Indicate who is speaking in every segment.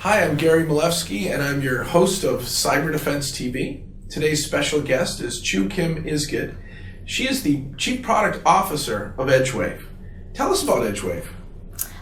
Speaker 1: Hi, I'm Gary Malevsky, and I'm your host of Cyber Defense TV. Today's special guest is Chu Kim Isgid. She is the Chief Product Officer of EdgeWave. Tell us about EdgeWave.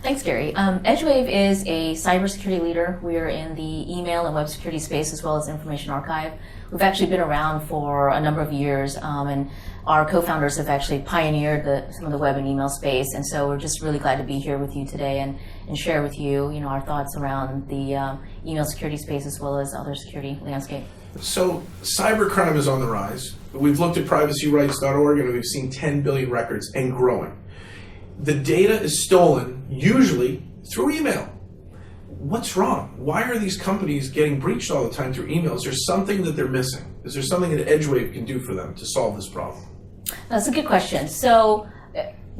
Speaker 2: Thanks, Gary. EdgeWave is a cybersecurity leader. We're in the email and web security space as well as information archive. We've actually been around for a number of years, and our co-founders have actually pioneered some of the web and email space. And so we're just really glad to be here with you today and share with you, our thoughts around the email security space as well as other security landscape.
Speaker 1: So cybercrime is on the rise. We've looked at privacyrights.org and we've seen 10 billion records and growing. The data is stolen, usually through email. What's wrong? Why are these companies getting breached all the time through emails? Is there something that they're missing? Is there something that EdgeWave can do for them to solve this problem?
Speaker 2: That's a good question. So,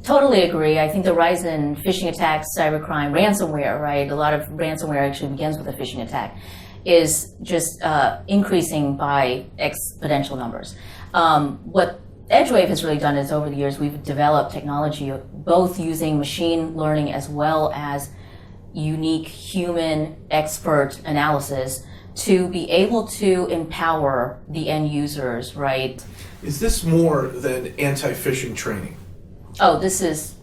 Speaker 2: totally agree. I think the rise in phishing attacks, cybercrime, ransomware, right? A lot of ransomware actually begins with a phishing attack, is just increasing by exponential numbers. What EdgeWave has really done is over the years we've developed technology both using machine learning as well as unique human expert analysis to be able to empower the end users, right?
Speaker 1: Is this more than anti-phishing training?
Speaker 2: Oh, this is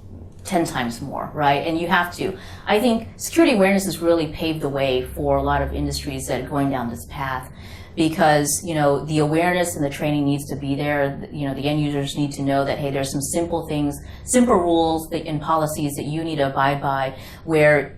Speaker 2: 10 times more, right? And you have to. I think security awareness has really paved the way for a lot of industries that are going down this path, because the awareness and the training needs to be there. The end users need to know that, hey, there's some simple things, simple rules and policies that you need to abide by, where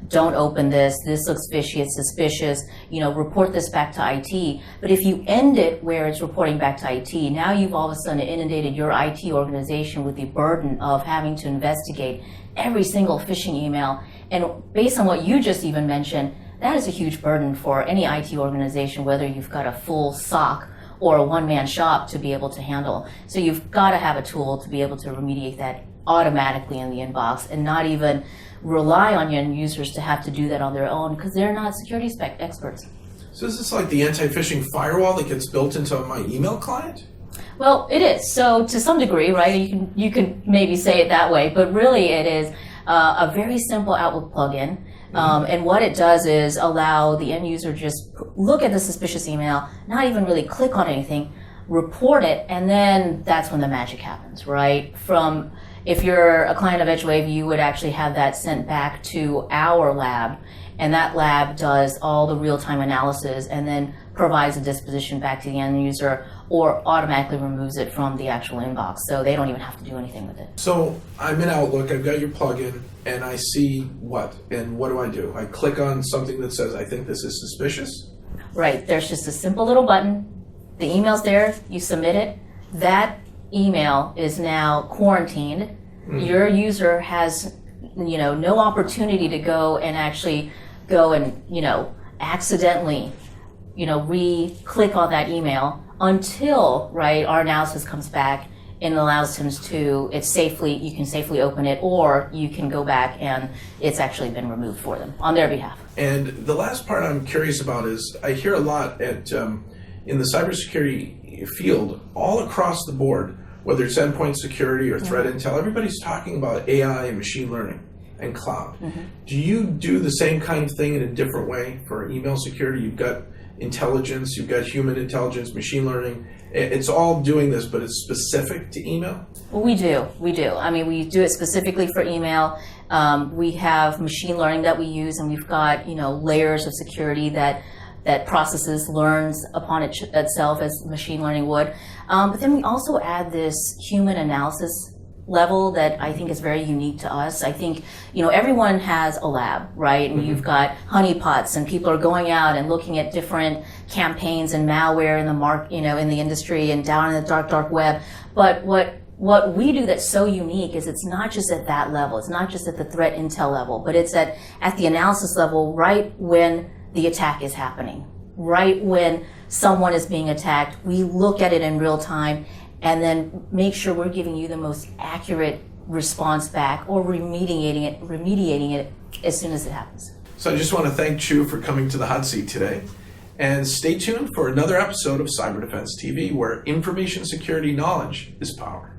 Speaker 2: don't open this looks fishy, it's suspicious, report this back to IT. But if you end it where it's reporting back to IT, now you've all of a sudden inundated your IT organization with the burden of having to investigate every single phishing email. And based on what you just even mentioned, that is a huge burden for any IT organization, whether you've got a full SOC or a one-man shop to be able to handle. So you've got to have a tool to be able to remediate that automatically in the inbox and not even rely on your end users to have to do that on their own, because they're not security experts.
Speaker 1: So is this like the anti-phishing firewall that gets built into my email client?
Speaker 2: Well, it is. So to some degree, right, you can maybe say it that way, but really it is a very simple Outlook plugin. And what it does is allow the end user just look at the suspicious email, not even really click on anything, report it, and then that's when the magic happens, right? If you're a client of EdgeWave, you would actually have that sent back to our lab, and that lab does all the real-time analysis and then provides a disposition back to the end user or automatically removes it from the actual inbox. So they don't even have to do anything with it.
Speaker 1: So I'm in Outlook, I've got your plugin, and I see what? And what do? I click on something that says, I think this is suspicious?
Speaker 2: Right, there's just a simple little button. The email's there, you submit it. That email is now quarantined. Your user has no opportunity to go and actually accidentally re-click on that email until our analysis comes back and allows him to you can safely open it, or you can go back and it's actually been removed for them on their behalf.
Speaker 1: And the last part I'm curious about is I hear a lot in the cybersecurity field all across the board, whether it's endpoint security or threat intel, everybody's talking about AI and machine learning and cloud. Do you do the same kind of thing in a different way for email security? You've got intelligence, you've got human intelligence, machine learning. It's all doing this, but it's specific to email?
Speaker 2: Well, we do. I mean, we do it specifically for email. We have machine learning that we use, and we've got layers of security that processes, learns upon itself as machine learning would. But then we also add this human analysis level that I think is very unique to us. I think, everyone has a lab, right? And you've got honeypots, and people are going out and looking at different campaigns and malware in the in the industry and down in the dark web. But what we do that's so unique is it's not just at that level. It's not just at the threat intel level, but it's at the analysis level right when the attack is happening, right when someone is being attacked. We look at it in real time and then make sure we're giving you the most accurate response back or remediating it as soon as it happens.
Speaker 1: So I just want to thank Chu for coming to the hot seat today. And stay tuned for another episode of Cyber Defense TV, where information security knowledge is power.